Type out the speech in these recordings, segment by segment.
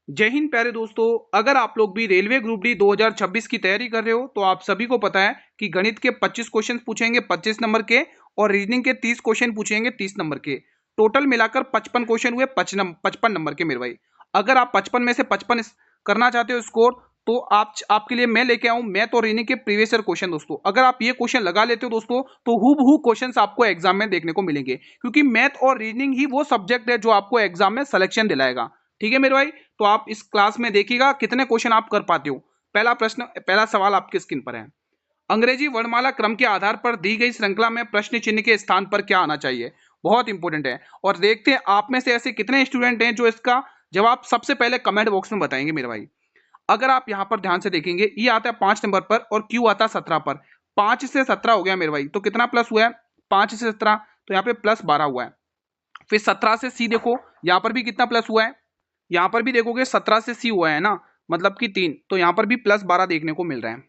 जय हिंद प्यारे दोस्तों। अगर आप लोग भी रेलवे ग्रुप डी 2026 की तैयारी कर रहे हो तो आप सभी को पता है कि गणित के 25 क्वेश्चन पूछेंगे 25 नंबर के और रीजनिंग के 30 क्वेश्चन पूछेंगे 30 नंबर के। टोटल मिलाकर 55 क्वेश्चन हुए 55 नंबर के मेरे भाई। अगर आप 55 में से 55 करना चाहते हो स्कोर तो आपके लिए मैं लेके आऊं मैथ और रीजनिंग के प्रीवियस ईयर क्वेश्चन दोस्तों। अगर आप ये क्वेश्चन लगा लेते हो दोस्तों तो हूबहू क्वेश्चंस आपको एग्जाम में देखने को मिलेंगे, क्योंकि मैथ और रीजनिंग ही वो सब्जेक्ट है जो आपको एग्जाम में सिलेक्शन दिलाएगा। ठीक है मेरे भाई, तो आप इस क्लास में देखिएगा कितने क्वेश्चन आप कर पाते हो। पहला सवाल आपके स्क्रीन पर है। अंग्रेजी वर्णमाला क्रम के आधार पर दी गई श्रृंखला में प्रश्न चिन्ह के स्थान पर क्या आना चाहिए। बहुत इंपॉर्टेंट है और देखते हैं आप में से ऐसे कितने स्टूडेंट हैं जो इसका जवाब सबसे पहले कमेंट बॉक्स में बताएंगे मेरे भाई। अगर आप यहां पर ध्यान से देखेंगे, ये आता है 5 नंबर पर और क्यू आता है 17 पर। 5 से 17 हो गया मेरे भाई, तो कितना प्लस हुआ है? 5 से 17, तो यहाँ पे प्लस 12 हुआ है। फिर 17 से सी देखो, यहाँ पर भी कितना प्लस हुआ है? यहाँ पर भी देखोगे 17 से सी हुआ है ना, मतलब कि 3, तो यहाँ पर भी प्लस 12 देखने को मिल रहा है।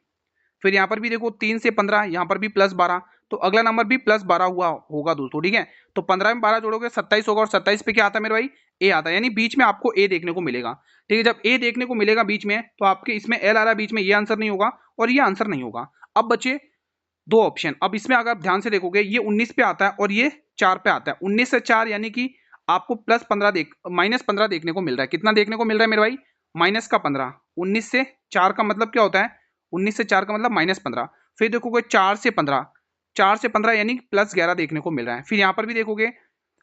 फिर यहाँ पर भी देखो 3 से 15, यहाँ पर भी प्लस 12, तो अगला नंबर भी प्लस 12 हुआ होगा दोस्तों। ठीक है, तो 15 में 12 जोड़ोगे 27 होगा और 27 पे क्या आता है मेरे भाई? ए आता है, यानी बीच में आपको ए देखने को मिलेगा। ठीक है, जब ए देखने को मिलेगा बीच में तो आपके इसमें एल आ रहा है बीच में, ये आंसर नहीं होगा और ये आंसर नहीं होगा। अब बचे दो ऑप्शन। अब इसमें अगर आप ध्यान से देखोगे ये 19 पे आता है और ये 4 पे आता है। 19 से 4 यानी कि आपको प्लस 15 माइनस 15 देखने को मिल रहा है। कितना देखने को मिल रहा है मेरे भाई? माइनस का 15। 19 से 4 का मतलब क्या होता है? 19 से 4 का मतलब माइनस 15। फिर देखोगे 4 से 15, 4 से 15 यानी प्लस 11 देखने को मिल रहा है। फिर यहाँ पर भी देखोगे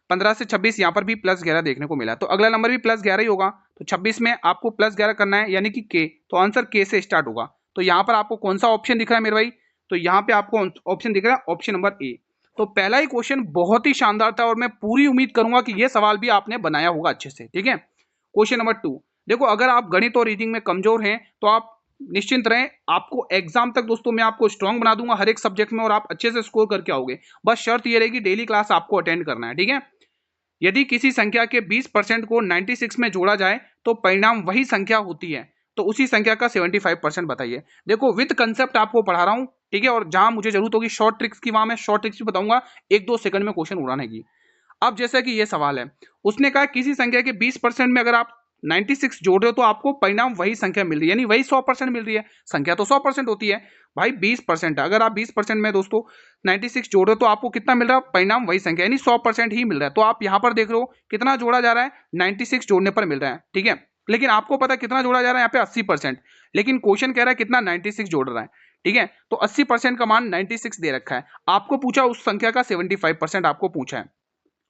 15 से 26, यहाँ पर भी प्लस 11 देखने को मिला है, तो अगला नंबर भी प्लस 11 ही होगा। तो 26 में आपको प्लस 11 करना है यानी कि के, तो आंसर के से स्टार्ट होगा। तो यहाँ पर आपको कौन सा ऑप्शन दिख रहा है मेरे भाई? तो यहाँ पे आपको ऑप्शन दिख रहा है ऑप्शन नंबर ए। तो पहला ही क्वेश्चन बहुत ही शानदार था और मैं पूरी उम्मीद करूंगा कि यह सवाल भी आपने बनाया होगा अच्छे से। ठीक है, क्वेश्चन नंबर 2 देखो, अगर आप गणित और रीडिंग में कमजोर हैं तो आप निश्चिंत रहें, आपको एग्जाम तक दोस्तों मैं आपको स्ट्रांग बना दूंगा हर एक सब्जेक्ट में और आप अच्छे से स्कोर करके आओगे। बस शर्त ये रहेगी डेली क्लास आपको अटेंड करना है। ठीक है, यदि किसी संख्या के 20% को 96 में जोड़ा जाए तो परिणाम वही संख्या होती है, तो उसी संख्या का 75% बताइए। देखो विद कंसेप्ट आपको पढ़ा रहा हूं, ठीक है, और जहां मुझे जरूरत होगी शॉर्ट ट्रिक्स की वहां मैं शॉर्ट ट्रिक्स भी बताऊंगा 1-2 सेकंड में क्वेश्चन उड़ाने की। अब जैसा कि ये सवाल है, उसने कहा किसी संख्या के 20% में अगर आप 96 जोड़ रहे हो तो आपको परिणाम वही संख्या मिल रही है, यानी वही 100% मिल रही है। संख्या तो 100% होती है भाई, 20% अगर आप 20% में दोस्तों 96 जोड़ रहे हो तो आपको कितना मिल रहा है? परिणाम वही संख्या, यानी 100% ही मिल रहा है। तो आप यहां पर देख रहे हो कितना जोड़ा जा रहा है? 96 जोड़ने पर मिल रहा है। ठीक है, लेकिन आपको पता कितना जोड़ा जा रहा है? यहाँ पे 80%, लेकिन क्वेश्चन कह रहा है कितना? 96 जोड़ रहा है। ठीक है, तो 80% का मान 96 दे रखा है, आपको पूछा उस संख्या का 75% आपको पूछा है।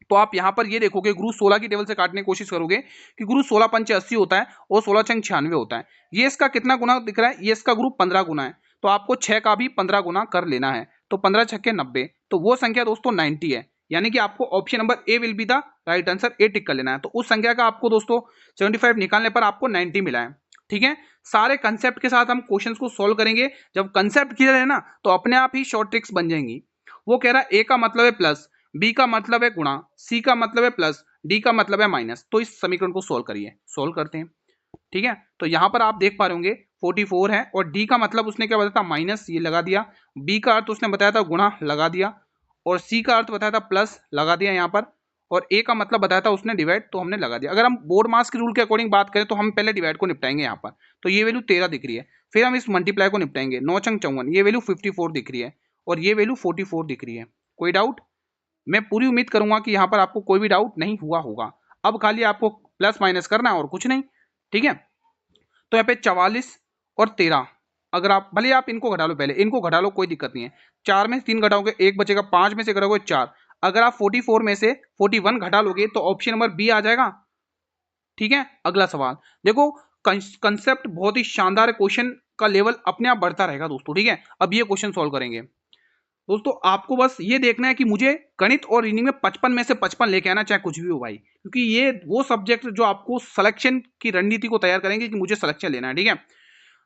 तो आप यहां पर ये देखोगे गुरु 16 की टेबल से काटने की कोशिश करोगे कि गुरु 16 पंचे 80 होता है और 16 छंग 96 होता है। ये इसका कितना गुना दिख रहा है? ये इसका गुरु 15 गुना है, तो आपको 6 का भी 15 गुना कर लेना है। तो 15 छक्के 90, तो वो संख्या दोस्तों 90 है, यानी कि आपको option number A will be the right answer, A tick कर लेना है। तो उस संख्या का आपको दोस्तों 75 निकालने पर आपको 90 मिला है। ठीक है, सारे कंसेप्ट के साथ हम क्वेश्चन को सोल्व करेंगे। जब कंसेप्ट क्लियर है ना तो अपने आप ही शॉर्ट ट्रिक्स बन जाएंगी। वो कह रहा है ए का मतलब है प्लस, बी का मतलब है गुणा, सी का मतलब है प्लस, डी का मतलब है माइनस। तो इस समीकरण को सोल्व करिए, सोल्व करते हैं। ठीक है, तो यहां पर आप देख पा रहे होंगे 44 है और डी का मतलब उसने क्या बताया था? माइनस, ये लगा दिया। बी का अर्थ उसने बताया था गुणा, लगा दिया। और सी का अर्थ बताया था प्लस, लगा दिया यहाँ पर। और ए का मतलब बताया था उसने डिवाइड, तो हमने लगा दिया। अगर हम बोर्ड मास के रूल के अकॉर्डिंग बात करें तो हम पहले डिवाइड को निपटाएंगे यहाँ पर। तो ये वैल्यू 13 दिख रही है, फिर हम इस मल्टीप्लाई को निपटाएंगे। 9 छंग 54, ये वैल्यू 54 दिख रही है और ये वैल्यू 44 दिख रही है। कोई डाउट? मैं पूरी उम्मीद करूंगा कि यहाँ पर आपको कोई भी डाउट नहीं हुआ होगा। अब खाली आपको प्लस माइनस करना है और कुछ नहीं। ठीक है, तो यहाँ पे 44 और 13, अगर आप भले आप इनको घटा लो, पहले इनको घटा लो, कोई दिक्कत नहीं है। 4 में से 3 घटाओगे 1 बचेगा, 5 में से घटाओगे 4। अगर आप 44 में से 41 घटा लोगे तो ऑप्शन नंबर बी आ जाएगा। ठीक है, अगला सवाल देखो, कंसेप्ट बहुत ही शानदार है, क्वेश्चन का लेवल अपने आप बढ़ता रहेगा दोस्तों। ठीक है, अब ये क्वेश्चन सॉल्व करेंगे दोस्तों। आपको बस ये देखना है कि मुझे गणित और रीजनिंग में 55 में से 55 लेके आना, चाहे कुछ भी हो भाई, क्योंकि ये वो सब्जेक्ट जो आपको सिलेक्शन की रणनीति को तैयार करेंगे कि मुझे सिलेक्शन लेना है। ठीक है,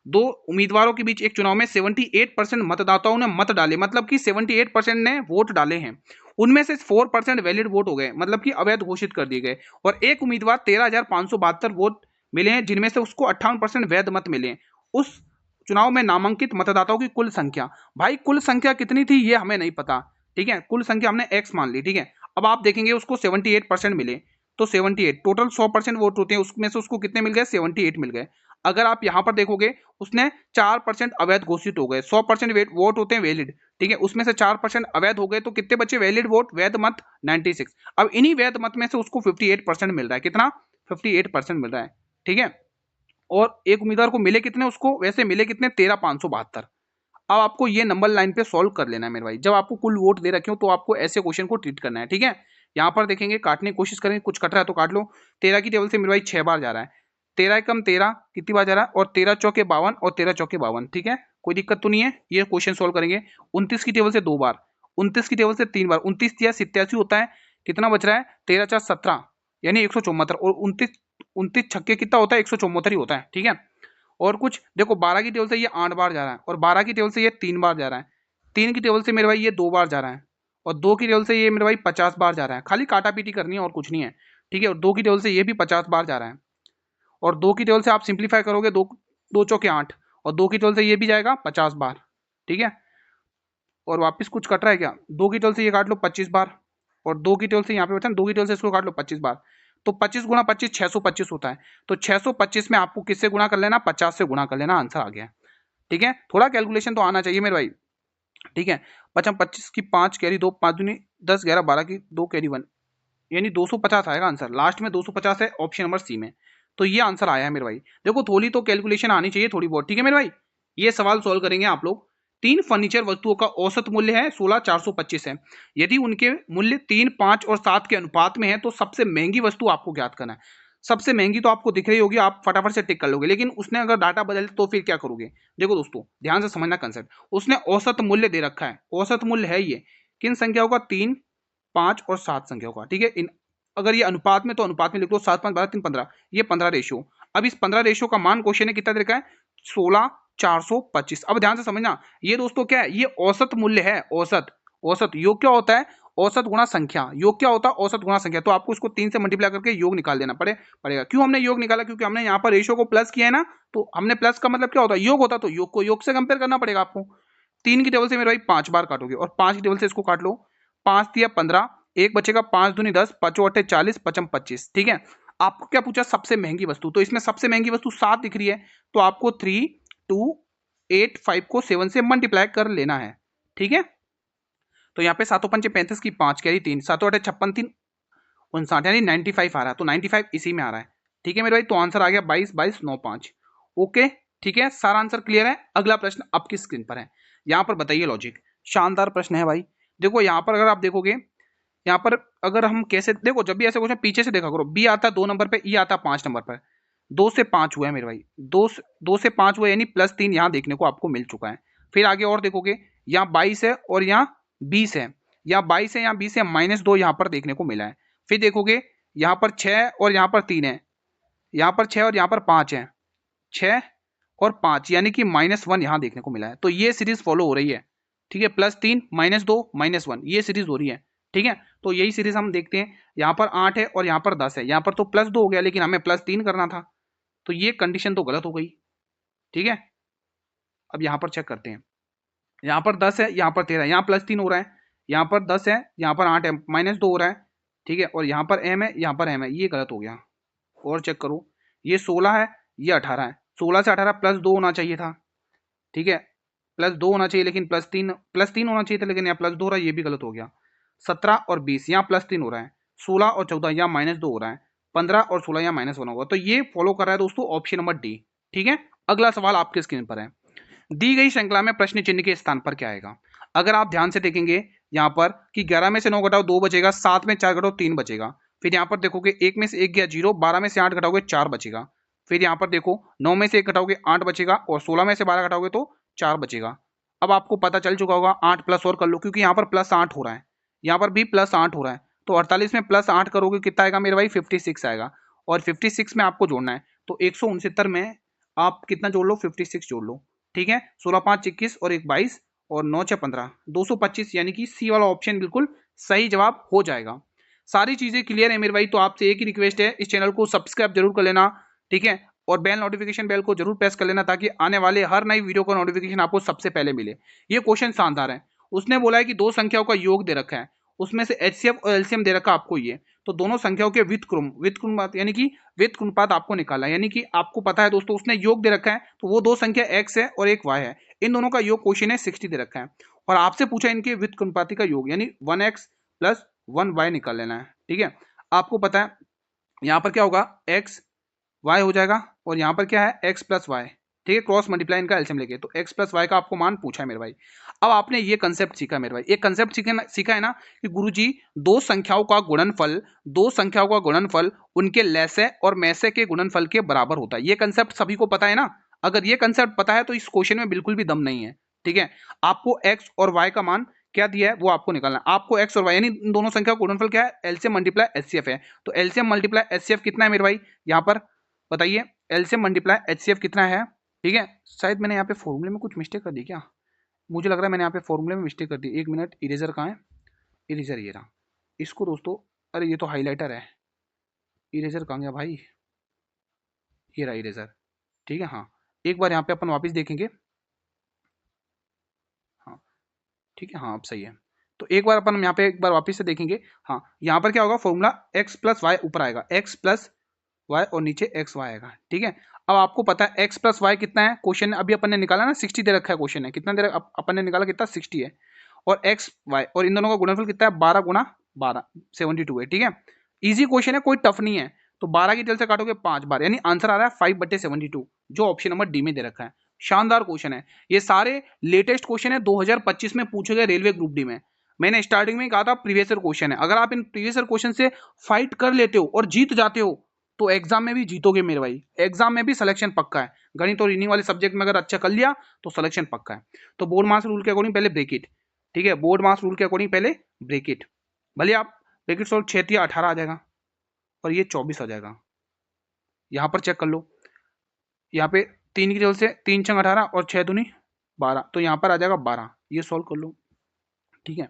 दो उम्मीदवारों के बीच एक चुनाव में 78% मतदाताओं ने मत डाले, मतलब कि 78% ने वोट डाले हैं। उनमें से 4% वैलिड वोट हो गए, मतलब कि अवैध घोषित कर दिए गए। और एक उम्मीदवार 13,572 वोट मिले हैं, जिनमें से उसको 58% वैध मत मिले हैं। उस चुनाव में नामांकित मतदाताओं की कुल संख्या, भाई कुल संख्या कितनी थी ये हमें नहीं पता। ठीक है, कुल संख्या हमने x मान ली। ठीक है, अब आप देखेंगे उसको 78% मिले, तो 78 टोटल 100% वोट होते हैं, उसमें से उसको कितने मिल गए? 78 मिल गए। अगर आप यहाँ पर देखोगे उसने 4% अवैध घोषित हो गए। 100% वोट होते हैं वैलिड, ठीक है, उसमें से 4% अवैध हो गए, तो कितने बचे वैलिड वोट? वैध मत 96। अब इन्हीं वैध मत में से उसको 58% मिल रहा है। कितना? 58% मिल रहा है, ठीक है। और एक उम्मीदवार को मिले कितने? उसको वैसे मिले कितने? 13,572। अब आपको ये नंबर लाइन पे सॉल्व कर लेना है मेरे भाई। जब आपको कुल वोट दे रखे हो तो आपको ऐसे क्वेश्चन को ट्रीट करना है, ठीक है। यहाँ पर देखेंगे, काटने की कोशिश करेंगे, कुछ कट रहा है तो काट लो। 13 की टेबल से मेरे भाई 6 बार जा रहा है। 13 कम 13 कितनी बार जा रहा है? और 13 चौके 52 और 13 चौके 52, ठीक है, कोई दिक्कत तो नहीं है। ये क्वेश्चन सोल्व करेंगे। 29 की टेबल से 2 बार, 29 की टेबल से 3 बार, 29 या 87 होता है। कितना बच रहा है? 13 4 17 यानी 174, और 29 छक्के कितना होता है? 174 ही होता है, ठीक है। और कुछ देखो, 12 की टेबल से ये 8 बार जा रहा है, और 12 की टेबल से ये 3 बार जा रहा है। 3 की टेबल से मेरे भाई ये 2 बार जा रहा है, और 2 की टेबल से ये मेरे भाई 50 बार जा रहा है। खाली काटा पीटी करनी है और कुछ नहीं है, ठीक है। और 2 की टेबल से ये भी 50 बार जा रहा है, और 2 की टेबल से आप सिंप्लीफाई करोगे, 2 2 चौके 8, और 2 की टेबल से ये भी जाएगा 50 बार, ठीक है। और वापस कुछ कट रहा है क्या? 2 की टेबल से ये काट लो 25 बार, और 2 की टेबल से यहाँ पे बचा 2 की टेबल से इसको काट लो 25 बार। तो 25 गुणा 25 625 होता है। तो 625 में आपको किससे गुणा कर लेना? 50 से गुणा कर लेना, आंसर आ गया, ठीक है। थोड़ा कैलकुलेशन तो आना चाहिए मेरे भाई, ठीक है। 25 की 5 कैरी 2, 5 दूनी 10, 11 12 की 2 कैरी 1, यानी 250 आएगा आंसर। लास्ट में 250 है ऑप्शन नंबर सी में। तो ये आंसर आया है मेरे भाई। देखो थोड़ी तो कैलकुलेशन आनी चाहिए, थोड़ी बहुत, ठीक है मेरे भाई। ये सवाल सोल्व करेंगे आप लोग। 3 फर्नीचर वस्तुओं का औसत मूल्य है 16,425 है। यदि उनके मूल्य 3, 5 और 7 के अनुपात में है तो सबसे महंगी वस्तु आपको ज्ञात करना है। सबसे महंगी तो आपको दिख रही होगी, आप फटाफट से टिक कर लोगे, लेकिन उसने अगर डाटा बदल तो फिर क्या करोगे? देखो दोस्तों, ध्यान से समझना कंसेप्ट। उसने औसत मूल्य दे रखा है, औसत मूल्य है ये किन संख्याओं का? 3, 5 और 7 संख्याओं का, ठीक है। इन अगर ये अनुपात में तो अनुपात में लिख लो, 7 5 12 3 15, ये 15 रेशियो। अब इस 15 रेशियो का मान क्वेश्चन ने कितना दे रखा है? 16,425। अब ध्यान से समझना, ये दोस्तों क्या है? ये औसत मूल्य है, औसत। औसत योग क्या होता है? औसत गुणा संख्या। योग क्या होता है? औसत गुणा संख्या। तो आपको इसको 3 से मल्टीप्लाई करके योग निकाल देना पड़ेगा। क्यों हमने योग निकाला? क्योंकि हमने यहाँ पर रेशियो को प्लस किया है ना, तो हमने प्लस का मतलब क्या होता है? योग होता, तो योग को योग से कंपेयर करना पड़ेगा आपको। 3 की टेबल से मेरे भाई 5 बार काटोगे, और 5 की टेबल से इसको काट लो। 5 दिया 15, एक बचेगा 5 दूनी 10, 5 अट्ठे 40, 55 25, ठीक है। आपको क्या पूछा? सबसे महंगी वस्तु। तो इसमें सबसे महंगी वस्तु 7 दिख रही है, तो आपको 3 2 8 5 को 7 से मल्टीप्लाई कर लेना है, ठीक है। तो यहाँ पे 7 पंचे 35 की 5 कैरी 3, 7 अट्ठे 56 3 59, यानी 95 आ रहा है। तो 95 इसी में आ रहा है, ठीक है मेरे भाई। तो आंसर आ गया 22 22 9 5। ओके, ठीक है, सारा आंसर क्लियर है। अगला प्रश्न आपकी स्क्रीन पर है, यहाँ पर बताइए लॉजिक। शानदार प्रश्न है भाई। देखो यहाँ पर अगर आप देखोगे, यहाँ पर अगर हम कैसे देखो, जब भी ऐसे क्वेश्चन पीछे से देखा करो। बी आता 2 नंबर पे, ई आता 5 नंबर पर। 2 से 5 हुआ है मेरे भाई, 2 से 5 हुआ, यानी +3 यहाँ देखने को आपको मिल चुका है। फिर आगे और देखोगे, यहाँ 22 है और यहाँ 20 है, यहाँ 22 है यहाँ 20 है, -2 यहाँ पर देखने को मिला है। फिर देखोगे यहाँ पर 6 और यहाँ पर 3 है, यहाँ पर 6 और यहाँ पर 5 है, 6 और 5 यानी कि -1 यहाँ देखने को मिला है। तो ये सीरीज फॉलो हो रही है, ठीक है। +3 -2 -1 ये सीरीज हो रही है, ठीक है। तो यही सीरीज हम देखते हैं। यहाँ पर 8 है और यहाँ पर 10 है, यहाँ पर तो +2 हो गया, लेकिन हमें +3 करना था, तो ये कंडीशन तो गलत हो गई, ठीक है। अब यहाँ पर चेक करते हैं, यहाँ पर 10 है, यहाँ पर 13 है, यहाँ +3 हो रहा है, यहाँ पर 10 है, यहाँ पर 8 है, -2 हो रहा है, ठीक है। और यहाँ पर m है, यहाँ पर m है, ये गलत हो गया। और चेक करो, ये 16 है, ये 18 है, 16 से 18 +2 होना चाहिए था, ठीक है, +2 होना चाहिए, लेकिन +3 होना चाहिए था, लेकिन यहाँ +2 हो रहा है, ये भी गलत हो गया। 17 और 20 यहाँ +3 हो रहा है, 16 और 14 यहाँ -2 हो रहा है, 15 और 16 यहाँ -1 होगा। तो ये फॉलो कर रहा है दोस्तों ऑप्शन नंबर डी, ठीक है। अगला सवाल आपके स्क्रीन पर है। दी गई श्रृंखला में प्रश्न चिन्ह के स्थान पर क्या आएगा? अगर आप ध्यान से देखेंगे यहाँ पर कि 11 में से 9 घटाओ 2 बचेगा, 7 में 4 घटाओ 3 बचेगा। फिर यहाँ पर देखोगे 1 में से 1 गया 0, 12 में से 8 घटाओगे 4 बचेगा। फिर यहाँ पर देखो 9 में से 1 घटाओगे 8 बचेगा, और 16 में से 12 घटाओगे तो 4 बचेगा। अब आपको पता चल चुका होगा, 8 प्लस और कर लो, क्योंकि यहाँ पर +8 हो रहा है, यहाँ पर भी +8 हो रहा है। तो 48 में +8 करोगे कितना आएगा मेरे भाई? 56 आएगा। और 56 में आपको जोड़ना है, तो 169 में आप कितना जोड़ लो? 56 जोड़ लो, ठीक है। 16 5 21 और 1 22 और 9 6 15, 225, यानी कि सी वाला ऑप्शन बिल्कुल सही जवाब हो जाएगा। सारी चीजें क्लियर है मेरे भाई। तो आपसे एक ही रिक्वेस्ट है, इस चैनल को सब्सक्राइब जरूर कर लेना, ठीक है। और बेल नोटिफिकेशन बेल को जरूर प्रेस कर लेना, ताकि आने वाले हर नई वीडियो का नोटिफिकेशन आपको सबसे पहले मिले। ये क्वेश्चन शानदार है। उसने बोला है कि 2 संख्याओं का योग दे रखा है, उसमें से एचसीएफ और एलसीएम दे रखा आपको ये, तो दोनों संख्याओं के व्युत्क्रमानुपात यानी कि व्युत्क्रमानुपात आपको निकालना है। यानी कि आपको पता है दोस्तों उसने योग दे रखा है, तो वो दो संख्या x है और एक y है, इन दोनों का योग क्वेश्चन है 60 दे रखा है, और आपसे पूछा इनके व्युत्क्रमानुपाती का योग यानी 1x प्लस 1y निकाल लेना है। ठीक है, आपको पता है यहाँ पर क्या होगा, x y हो जाएगा और यहाँ पर क्या है x प्लस वाई। ठीक है, क्रॉस मल्टीप्लाई इनका एलसीएम लेके, तो x प्लस वाई का आपको मान पूछा है मेरे भाई। अब आपने ये कंसेप्ट सीखा मेरे भाई, एक कंसेप्ट सीखा है ना कि गुरुजी दो संख्याओं का गुणनफल उनके लैसे और मैसे के गुणनफल के बराबर होता है। ये कंसेप्ट सभी को पता है ना, अगर ये कंसेप्ट पता है तो इस क्वेश्चन में बिल्कुल भी दम नहीं है। ठीक है, आपको x और y का मान क्या दिया है वो आपको निकालना है। आपको x और y यानी इन दोनों संख्या का गुणनफल क्या है, एलसीएम मल्टीप्लाई एचसीएफ है। तो एलसीएम मल्टीप्लाई एचसीएफ कितना है मेरे भाई, यहाँ पर बताइए, एलसीएम मल्टीप्लाई एचसीएफ कितना है। ठीक है, शायद मैंने यहाँ पे फॉर्मूले में कुछ मिस्टेक कर दी क्या, मुझे लग रहा है मैंने यहाँ पे फॉर्मूले में मिस्टेक कर दी। एक मिनट, इरेजर कहाँ है, इरेजर ये रहा, इसको दोस्तों, अरे ये तो हाईलाइटर है, इरेजर कहाँ गया भाई, ये रहा इरेजर। ठीक है, हाँ एक बार यहाँ पे अपन वापस देखेंगे, हाँ ठीक है, हाँ अब सही है। तो एक बार अपन यहाँ पे एक बार वापस से देखेंगे, हाँ यहाँ पर क्या होगा, फॉर्मूला एक्स प्लस वाई ऊपर आएगा, एक्स प्लस वाई और नीचे एक्स वाई आएगा। ठीक है, अब आपको पता है एक्स प्लस वाई कितना है, क्वेश्चन अभी अपन ने निकाला ना 60 दे रखा है, क्वेश्चन है कितना दे रखा, अपन ने निकाला कितना 60 है, और एक्स वाई और इन दोनों का गुणनफल कितना है 12 गुणा 12 72 है। ठीक है, इजी क्वेश्चन है, कोई टफ नहीं है। तो 12 की टेल से काटोगे 5 बार, यानी आंसर आ रहा है 5/72, जो ऑप्शन नंबर डी में दे रखा है। शानदार क्वेश्चन है, ये सारे लेटेस्ट क्वेश्चन है 2025 में पूछे गए रेलवे ग्रुप डी में। मैंने स्टार्टिंग में कहा था प्रीवियस ईयर क्वेश्चन है, अगर आप इन प्रीवियस ईयर क्वेश्चन से फाइट कर लेते हो और जीत जाते हो तो एग्जाम में भी जीतोगे मेरे भाई, एग्जाम में भी सिलेक्शन पक्का है। गणित और रीजनिंग वाले सब्जेक्ट में अगर अच्छा कर लिया तो सिलेक्शन पक्का है। तो बोर्ड मार्क्स रूल के अकॉर्डिंग पहले ब्रेक इट। ठीक है, बोर्ड मार्क्स रूल के अकॉर्डिंग पहले ब्रेक इट, भले आप ब्रेक इट सोल्व 6 या 18 आ जाएगा और ये 24 आ जाएगा। यहाँ पर चेक कर लो, यहाँ पे 3 की जगह से 3 छंग 18 और 6 दूनी 12, तो यहाँ पर आ जाएगा 12, ये सॉल्व कर लो। ठीक है,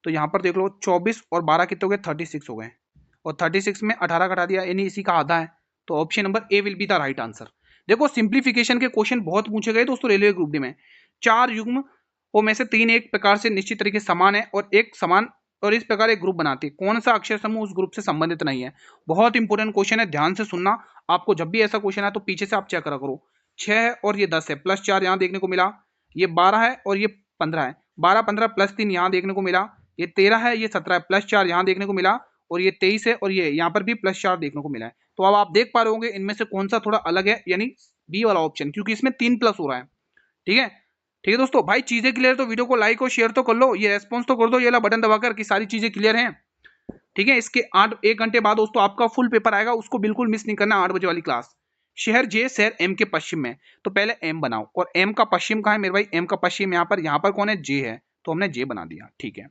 तो यहाँ पर देख लो 24 और 12 कितने हो गए, 36 हो गए, और 36 में 18 घटा दिया यानी इसी का आधा है, तो option number A will be the right answer. देखो सिंप्लीफिकेशन के क्वेश्चन बहुत पूछे गए दोस्तों रेलवे ग्रुप डी में। 4 युग्म और में से 3 एक प्रकार से निश्चित तरीके समान है और एक समान और इस प्रकार एक ग्रुप बनाती है, कौन सा अक्षर समूह उस ग्रुप से संबंधित नहीं है। बहुत इंपॉर्टेंट क्वेश्चन है, ध्यान से सुनना। आपको जब भी ऐसा क्वेश्चन है तो पीछे से आप चेक करा करो। 6 है और ये 10 है, प्लस 4 यहाँ देखने को मिला, ये 12 है और ये 15 है, 12 15 प्लस 3 यहाँ देखने को मिला, ये 13 है, ये 17 है, प्लस 4 यहाँ देखने को मिला, और ये 23 है और ये यहाँ पर भी प्लस 4 देखने को मिला है। तो अब आप देख पा रहे होंगे इनमें से कौन सा थोड़ा अलग है, यानी बी वाला ऑप्शन, क्योंकि इसमें 3 प्लस हो रहा है। ठीक है, ठीक है दोस्तों, भाई चीजें क्लियर तो वीडियो को लाइक और शेयर तो कर लो, ये रेस्पॉन्स तो कर दो, ये ला बटन दबाकर कि सारी चीजें क्लियर हैं। ठीक है, इसके 1 घंटे बाद दोस्तों आपका फुल पेपर आएगा, उसको बिल्कुल मिस नहीं करना, 8 बजे वाली क्लास। शहर जे शहर एम के पश्चिम में, तो पहले एम बनाओ, और एम का पश्चिम कहाँ है मेरे भाई, एम का पश्चिम यहाँ पर कौन है, जे है, तो हमने जे बना दिया। ठीक है,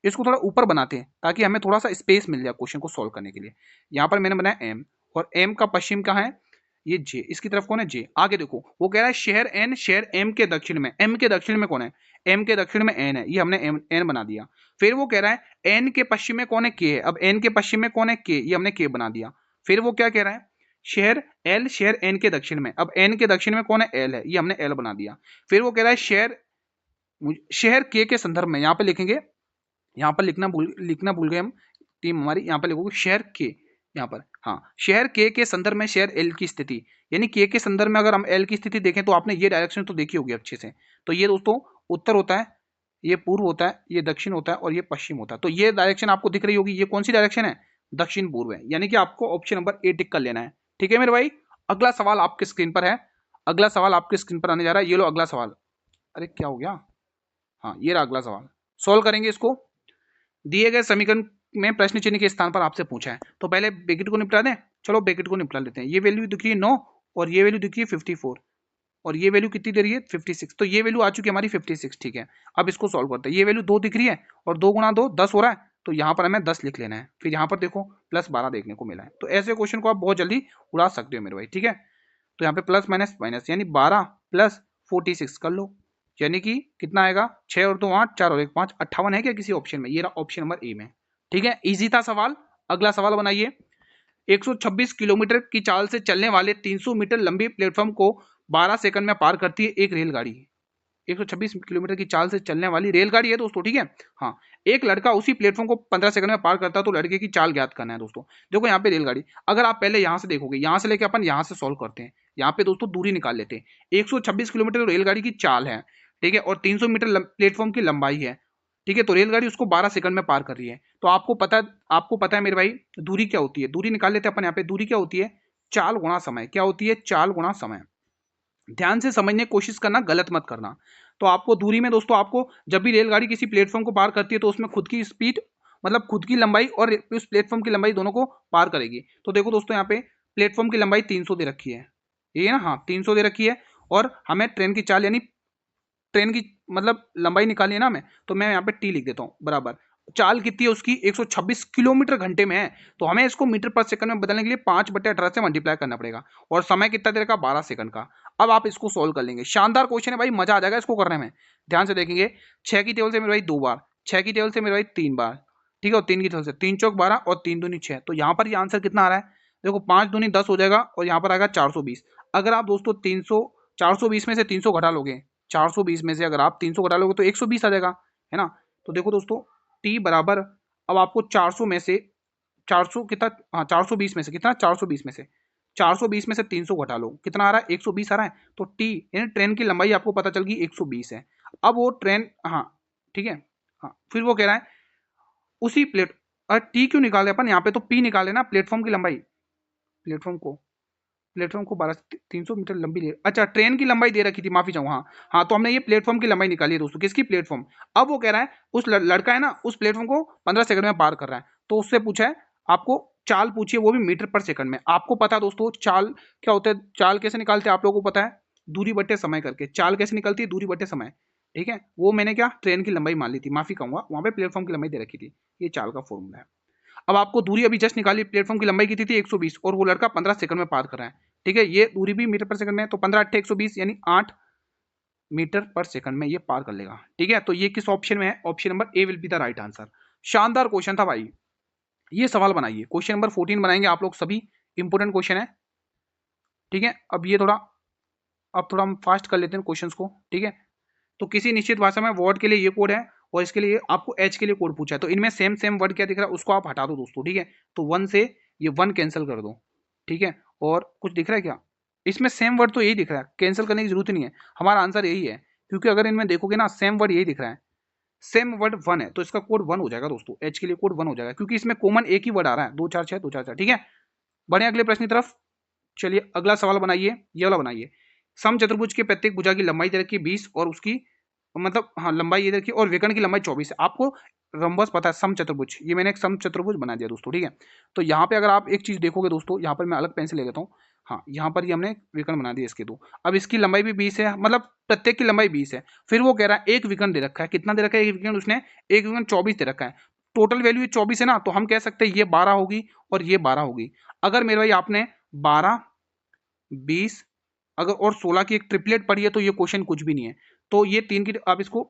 इसको थोड़ा ऊपर बनाते हैं ताकि हमें थोड़ा सा स्पेस मिल जाए क्वेश्चन को सॉल्व करने के लिए। यहाँ पर मैंने बनाया एम, और एम का पश्चिम कहाँ है, ये जे, इसकी तरफ कौन है, जे। आगे देखो वो कह रहा है शहर एन शहर एम के दक्षिण में, एम के दक्षिण में कौन है, एम के दक्षिण में एन है, ये हमने एन बना दिया। फिर वो कह रहा है एन के पश्चिम में कौन है, के है, अब एन के पश्चिम में कौन है, के, ये हमने के बना दिया। फिर वो क्या कह रहा है, शहर एल शहर एन के दक्षिण में, अब एन के दक्षिण में कौन है, एल है, ये हमने एल बना दिया। फिर वो कह रहा है शहर के संदर्भ में, यहाँ पे लिखेंगे, यहाँ पर लिखना भूल गए हम, टीम हमारी, यहाँ पर लिखोगे शहर के, यहाँ पर हाँ, शहर के संदर्भ में शहर एल की स्थिति, यानी के संदर्भ में अगर हम एल की स्थिति देखें तो आपने ये डायरेक्शन तो देखी होगी अच्छे से। तो ये दोस्तों उत्तर होता है, ये पूर्व होता है, ये दक्षिण होता है और ये पश्चिम होता है। तो ये डायरेक्शन आपको दिख रही होगी, ये कौन सी डायरेक्शन है, दक्षिण पूर्व है, यानी कि आपको ऑप्शन नंबर ए टिक कर लेना है। ठीक है मेरे भाई, अगला सवाल आपके स्क्रीन पर है, अगला सवाल आपके स्क्रीन पर आने जा रहा है, ये लो अगला सवाल। अरे क्या हो गया, हाँ ये रहा अगला सवाल, सोल्व करेंगे इसको। दिए गए समीकरण में प्रश्न चिन्ह के स्थान पर आपसे पूछा है, तो पहले ब्रैकेट को निपटा दें, चलो ब्रैकेट को निपटा लेते हैं। ये वैल्यू दिख रही है 9 और ये वैल्यू दिख रही है 54 और ये वैल्यू कितनी दे रही है 56, तो ये वैल्यू आ चुकी है हमारी 56। ठीक है, अब इसको सॉल्व करते हैं। ये वैल्यू 2 दिख रही है और 2 गुणा 2 10 हो रहा है, तो यहाँ पर हमें 10 लिख लेना है। फिर यहाँ पर देखो प्लस 12 देखने को मिला है, तो ऐसे क्वेश्चन को आप बहुत जल्दी उड़ा सकते हो मेरे भाई। ठीक है, तो यहाँ पे प्लस माइनस माइनस यानी 12 प्लस 46 कर लो, यानी कि कितना आएगा, 6 और 2 8, 4 और 1 5, 58 है क्या किसी ऑप्शन में, ये रहा ऑप्शन नंबर ए में। ठीक है, इजी था सवाल। अगला सवाल बनाइए, 126 किलोमीटर की चाल से चलने वाले 300 मीटर लंबी प्लेटफॉर्म को 12 सेकंड में पार करती है एक रेलगाड़ी। 126 किलोमीटर की चाल से चलने वाली रेलगाड़ी है दोस्तों, ठीक है। हाँ, एक लड़का उसी प्लेटफॉर्म को 15 सेकंड में पार करता है, तो लड़के की चाल ज्ञात करना है दोस्तों। देखो यहाँ पे रेलगाड़ी, अगर आप पहले यहाँ से देखोगे, यहाँ से लेके अपन यहाँ से सॉल्व करते हैं, यहाँ पे दोस्तों दूरी निकाल लेते हैं। 126 किलोमीटर रेलगाड़ी की चाल है, ठीक है, और 300 मीटर प्लेटफॉर्म की लंबाई है, ठीक है। तो रेलगाड़ी उसको 12 सेकंड में पार कर रही है। तो आपको पता है मेरे भाई दूरी क्या होती है, दूरी निकाल लेते हैं अपन। यहाँ पे दूरी क्या होती है, चाल गुणा समय। क्या होती है, चाल गुणा समय। ध्यान से समझने की कोशिश करना, गलत मत करना। तो आपको दूरी में दोस्तों, आपको जब भी रेलगाड़ी किसी प्लेटफॉर्म को पार करती है तो उसमें खुद की स्पीड, मतलब खुद की लंबाई और उस प्लेटफॉर्म की लंबाई दोनों को पार करेगी। तो देखो दोस्तों, यहाँ पे प्लेटफॉर्म की लंबाई 300 दे रखी है, ये ना, हाँ 300 दे रखी है। और हमें ट्रेन की चाल यानी ट्रेन की मतलब लंबाई निकाली है ना हमें, तो मैं यहाँ पे टी लिख देता हूँ बराबर। चाल कितनी है उसकी, 126 किलोमीटर घंटे में है। तो हमें इसको मीटर पर सेकंड में बदलने के लिए 5/18 से मल्टीप्लाई करना पड़ेगा। और समय कितना देर का, 12 सेकंड का। अब आप इसको सोल्व कर लेंगे। शानदार क्वेश्चन है भाई, मजा आ जाएगा इसको करने में। ध्यान से देखेंगे, 6 की टेबल से मेरे भाई 2 बार, 6 की टेबल से मेरे भाई 3 बार, ठीक है, और 3 की टेबल से 3 चौक 12 और 3 दूनी 6। तो यहाँ पर ये आंसर कितना आ रहा है, देखो 5 दूनी 10 हो जाएगा, और यहाँ पर आएगा 420। अगर आप दोस्तों 420 में से 300 घटा लोगे, 420 में से अगर आप 300 घटा लोगे तो 120 आ जाएगा, है ना। तो देखो दोस्तों, टी बराबर, अब आपको 400 में से 400 कितना, हाँ 420 में से कितना, 420 में से 300 घटा लो, कितना आ रहा है, 120 आ रहा है। तो टी यानी ट्रेन की लंबाई आपको पता चल गई 120 है। अब वो ट्रेन, हाँ ठीक है, हाँ फिर वो कह रहा है उसी प्लेट, टी क्यों निकाले अपन यहाँ पे, तो पी निकाले ना, प्लेटफॉर्म की लंबाई, प्लेटफॉर्म को 300 मीटर लंबी दे, अच्छा ट्रेन की लंबाई दे रखी थी, माफी चाहूँ, हाँ हाँ, तो हमने ये प्लेटफॉर्म की लंबाई निकाली है दोस्तों, किसकी, प्लेटफॉर्म। अब वो कह रहा है उस लड़का है ना, उस प्लेटफॉर्म को 15 सेकंड में पार कर रहा है। तो उससे पूछा है आपको चाल पूछिए, वो भी मीटर पर सेकंड में। आपको पता है दोस्तों चाल क्या होता है, चाल कैसे निकालते हैं आप लोगों को पता है, दूरी बट्टे समय करके। चाल कैसे निकलती है, दूरी बट्टे समय, ठीक है। वो मैंने क्या, ट्रेन की लंबाई मान ली थी, माफी कहूंगा, वहां पे प्लेटफॉर्म की लंबाई दे रखी थी। ये चाल का फॉर्मूला है। अब आपको दूरी अभी जस्ट निकाली, प्लेटफॉर्म की लंबाई कितनी थी 120, और वो लड़का 15 सेकंड में पार कर रहा है, ठीक है। ये दूरी भी मीटर पर सेकंड में है, तो 15 8 120 यानी 8 मीटर पर सेकंड में ये पार कर लेगा, ठीक है। तो ये किस ऑप्शन में है, option number A will be the right answer. शानदार क्वेश्चन था भाई। ये सवाल बनाइए, क्वेश्चन नंबर 14 बनाएंगे आप लोग सभी, इंपोर्टेंट क्वेश्चन है, ठीक है। अब थोड़ा हम फास्ट कर लेते हैं क्वेश्चंस को, ठीक है। तो किसी निश्चित भाषा में वर्ड के लिए ये कोड है, और इसके लिए आपको एच के लिए कोड पूछा है। तो इनमें सेम सेम वर्ड क्या दिख रहा है उसको आप हटा दो दोस्तों, ठीक है। तो 1 से ये 1 कैंसिल कर दो, ठीक है। और कुछ दिख रहा है क्या, इसमें सेम वर्ड तो यही दिख रहा है, कैंसिल करने की जरूरत नहीं है, हमारा आंसर यही है। क्योंकि अगर इनमें देखोगे ना, सेम वर्ड यही दिख रहा है, सेम वर्ड 1 है, तो इसका कोड 1 हो जाएगा दोस्तों, एच के लिए कोड 1 हो जाएगा, क्योंकि इसमें कॉमन एक ही वर्ड आ रहा है, 2 4 6 2 4 4, ठीक है। बढ़िया, अगले प्रश्न की तरफ चलिए। अगला सवाल बनाइए, ये वाला बनाइए। समचतुर्भुज के प्रत्येक भुजा की लंबाई दे रखी है 20, और उसकी मतलब हाँ लंबाई ये दे रखी है, और विकर्ण की लंबाई 24 है। आपको रंबस पता है, समचतुर्भुज, ये मैंने एक समचतुर्भुज बना दिया दोस्तों, ठीक है। तो यहाँ पे अगर आप एक चीज देखोगे दोस्तों, यहाँ पर मैं अलग पेन से ले लेता हूँ, हाँ यहाँ पर ये हमने विकर्ण बना दिया इसके दो। अब इसकी लंबाई भी 20 है, मतलब प्रत्येक की लंबाई 20 है। फिर वो कह रहा है एक विकर्ण दे रखा है, कितना दे रखा है एक विकर्ण, उसने एक विकर्ण 24 दे रखा है। टोटल वैल्यू 24 है ना, तो हम कह सकते हैं ये 12 होगी और ये 12 होगी। अगर मेरे भाई आपने 12 20 अगर और 16 की एक ट्रिपलेट पढ़ी है तो ये क्वेश्चन कुछ भी नहीं है। तो ये 3 की, आप इसको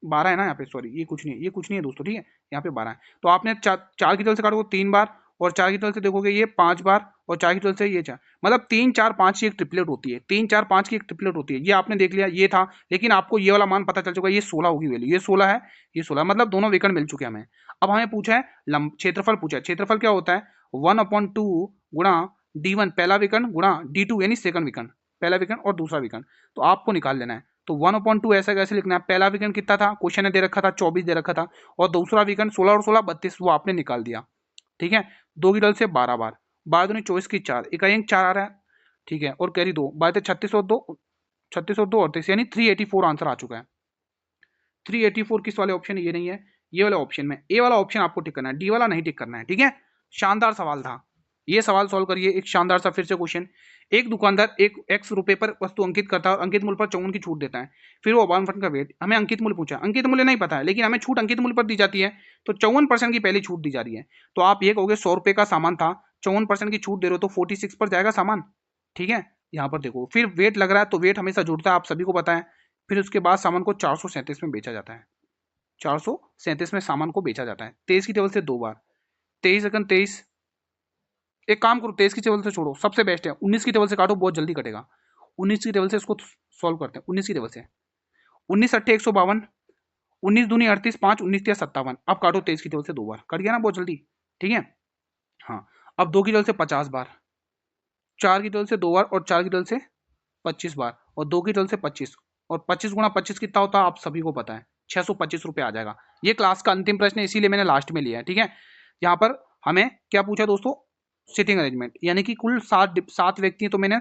12 है ना यहाँ पे, सॉरी ये कुछ नहीं है, ये कुछ नहीं है दोस्तों, ठीक है। यहाँ पे 12 है, तो आपने 4 की तल से काटोगे 3 बार, और 4 की तल से देखोगे ये 5 बार, और 4 की तल से ये 4, मतलब 3 4 5 की एक ट्रिपलेट होती है, 3 4 5 की एक ट्रिपलेट होती है। ये आपने देख लिया, ये था, लेकिन आपको ये वाला मान पता चल चुका है, ये 16 होगी वैल्यू, ये 16 है, ये 16, मतलब दोनों विकर्ण मिल चुके हैं हमें। अब हमें पूछा है क्षेत्रफल पूछा है। क्षेत्रफल क्या होता है, 1/2 गुणा D1 पहला विकर्ण गुणा D2 यानी सेकंड विकर्ण, पहला विकर्ण और दूसरा विकर्ण। तो आपको निकाल लेना है। तो 1/2 ऐसा कैसे लिखना है, पहला विकर्ण कितना था, क्वेश्चन ने दे रखा था 24 दे रखा था, और दूसरा विकर्ण 16 और 16 32, वो आपने निकाल दिया, ठीक है। 2 की डल से 12 बार, 12 दूनी 24 की 4, इकाई अंक 4 आ रहा है, ठीक है। और कैरी 2 बात है, 36 और 2 38 यानी 384 आंसर आ चुका है। 384 किस वाले ऑप्शन, ये नहीं है, ये वाले ऑप्शन में, ए वाला ऑप्शन आपको टिक करना है, डी वाला नहीं टिक करना है, ठीक है। शानदार सवाल था, ये सवाल सॉल्व करिए। एक शानदार सा फिर से क्वेश्चन। एक दुकानदार एक x रुपए पर वस्तु अंकित करता है और अंकित मूल्य पर 54 की छूट देता है। फिर वो अबाउन फंड का वेट, हमें अंकित मूल्य पूछा, अंकित मूल्य नहीं पता है, लेकिन हमें छूट अंकित मूल्य पर दी जाती है, तो 54% की पहली छूट दी जा रही है। तो आप ये कहोगे 100 रुपए का सामान था, 54% की छूट दे रहे हो, तो 46 पर जाएगा सामान, ठीक है। यहाँ पर देखो, फिर वेट लग रहा है, तो वेट हमेशा जुड़ता है, आप सभी को पता है। फिर उसके बाद सामान को 437 में बेचा जाता है, 437 में सामान को बेचा जाता है। 23 की टेबल से 2 बार, 23 सेकंड 23, एक काम करो 23 की टेबल से छोड़ो, सबसे बेस्ट है 19 की टेबल से काटो, बहुत जल्दी कटेगा। 19 की टेबल से इसको सॉल्व करते हैं, 19 की टेबल से 19 अट्ठे 152, 19 दूनी 38, 5 19 तिया 57। अब काटो 23 की टेबल से 2 बार, कट गया ना बहुत जल्दी, ठीक है। हाँ, अब 2 की टेबल से 50 बार, 4 की टेबल से 2 बार, और 4 की टेबल से 25 बार, और 2 की टेबल से 25, और 25 गुणा 25 कितना होता है आप सभी को पता है, 625 रुपये आ जाएगा। ये क्लास का अंतिम प्रश्न है, इसीलिए मैंने लास्ट में लिया है, ठीक है। यहाँ पर हमें क्या पूछा दोस्तों, सिटिंग अरेंजमेंट, यानी कि कुल 7 व्यक्ति हैं, तो मैंने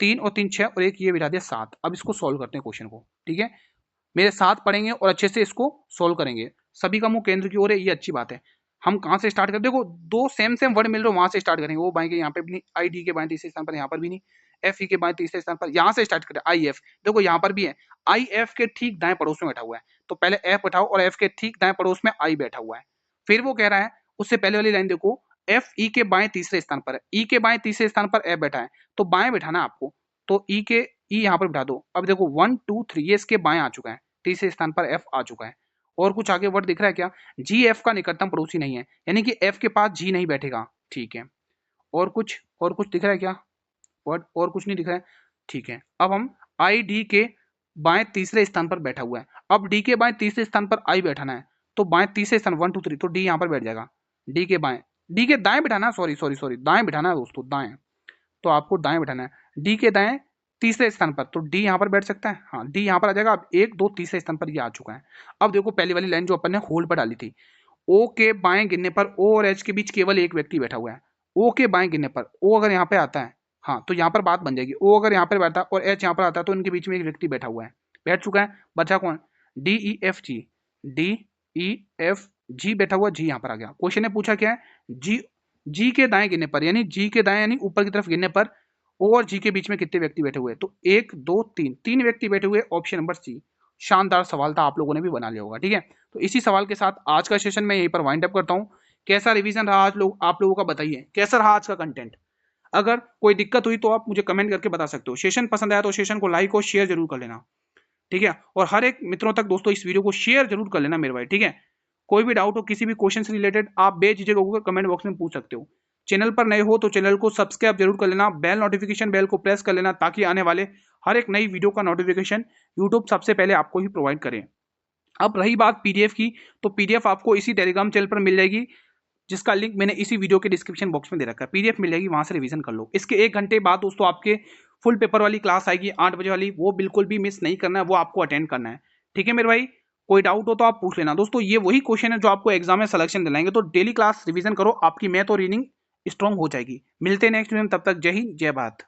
3 और 3 6 और एक ये बिठा दिया 7। अब इसको सॉल्व करते हैं क्वेश्चन को, ठीक है। मेरे साथ पढ़ेंगे और अच्छे से इसको सोल्व करेंगे। सभी का मुंह केंद्र की ओर है, ये अच्छी बात है। हम कहाँ से स्टार्ट करें, देखो दो सेम सेम वर्ड मिल रहे हो, वहां से स्टार्ट करेंगे। वो बाएं के यहाँ पे भी नहीं, आई डी के बाएं तीसरे स्थान पर, यहाँ पर भी नहीं, एफ ई के बाएं तीसरे स्थान पर, यहाँ से स्टार्ट करें। आई एफ, देखो यहाँ पर भी है, आई एफ के ठीक दाएं पड़ोस में बैठा हुआ है, तो पहले एफ बैठाओ, और एफ के ठीक दाएं पड़ोस में आई बैठा हुआ है। फिर वो कह रहा है, उससे पहले वाली लाइन देखो, एफ ई के बाएं तीसरे स्थान पर है, ई के बाएं तीसरे स्थान पर एफ बैठा है, तो बाएं बैठाना आपको, तो ई के ई यहाँ पर बैठा दो। अब देखो 1 2 3 ये इसके बाएं आ चुका है, तीसरे स्थान पर एफ आ चुका है। और कुछ आगे वर्ड दिख रहा है क्या, जी एफ का निकटतम पड़ोसी नहीं है, यानी कि एफ के पास जी नहीं बैठेगा, ठीक है। और कुछ दिख रहा है क्या वर्ड, और कुछ नहीं दिख रहा है, ठीक है। अब हम आई डी के बाएं तीसरे स्थान पर बैठा हुआ है, अब डी के बाएं तीसरे स्थान पर आई बैठाना है, तो बाएं तीसरे स्थान 1 2 3, तो डी यहाँ पर बैठ जाएगा। डी के बाएं, डी के दाएं बैठाना, सॉरी दाएं बैठाना है दोस्तों, दाएं, तो आपको दाएं बैठाना है। डी के दाएं तीसरे स्थान पर, तो डी यहाँ पर बैठ सकता है, हाँ डी यहाँ पर आ जाएगा। अब 1 2 तीसरे स्थान पर ये आ चुका है। अब देखो पहली वाली लाइन जो अपन ने होल्ड पर डाली थी, ओ के बाएं गिनने पर ओ और एच के बीच केवल एक व्यक्ति बैठा हुआ है। ओ के बाएं गिनने पर ओ अगर यहाँ पे आता है, हाँ तो यहाँ पर बात बन जाएगी। ओ अगर यहाँ पर बैठा और एच यहाँ पर आता है, तो इनके बीच में एक व्यक्ति बैठा हुआ है, बैठ चुका है। बचा कौन, D E F G, D E F G बैठा हुआ, जी यहाँ पर आ गया। क्वेश्चन ने पूछा क्या है, जी जी के दाएं गिनने पर, यानी जी के दाएं यानी ऊपर की तरफ गिनने पर ओ और जी के बीच में कितने व्यक्ति बैठे हुए हैं, तो 1 2 3, 3 व्यक्ति बैठे हुए, ऑप्शन नंबर सी। शानदार सवाल था, आप लोगों ने भी बना लिया होगा, ठीक है। तो इसी सवाल के साथ आज का सेशन मैं यहीं पर वाइंड अप करता हूँ। कैसा रिवीजन रहा आज आप लोगों का, बताइए कैसा रहा आज का कंटेंट। अगर कोई दिक्कत हुई तो आप मुझे कमेंट करके बता सकते हो। सेशन पसंद आया तो सेशन को लाइक और शेयर जरूर कर लेना, ठीक है। और हर एक मित्रों तक दोस्तों इस वीडियो को शेयर जरूर कर लेना मेरे भाई, ठीक है। कोई भी डाउट हो किसी भी क्वेश्चन से रिलेटेड, आप बेझिझक होकर कमेंट बॉक्स में पूछ सकते हो। चैनल पर नए हो तो चैनल को सब्सक्राइब जरूर कर लेना, बेल नोटिफिकेशन बेल को प्रेस कर लेना, ताकि आने वाले हर एक नई वीडियो का नोटिफिकेशन यूट्यूब सबसे पहले आपको ही प्रोवाइड करे। अब रही बात पीडीएफ की, तो पीडीएफ आपको इसी टेलीग्राम चैनल पर मिल जाएगी, जिसका लिंक मैंने इसी वीडियो के डिस्क्रिप्शन बॉक्स में दे रखा है। पीडीएफ मिल जाएगी, वहां से रिवीजन कर लो। इसके 1 घंटे बाद दोस्तों आपके फुल पेपर वाली क्लास आएगी 8 बजे वाली, वो बिल्कुल भी मिस नहीं करना है, वो आपको अटेंड करना है, ठीक है मेरे भाई। कोई डाउट हो तो आप पूछ लेना दोस्तों। ये वही क्वेश्चन है जो आपको एग्जाम में सिलेक्शन दिलाएंगे, तो डेली क्लास रिवीजन करो, आपकी मैथ और रीडिंग स्ट्रॉन्ग हो जाएगी। मिलते हैं नेक्स्ट वीडियो में, तब तक जय हिंद जय भारत।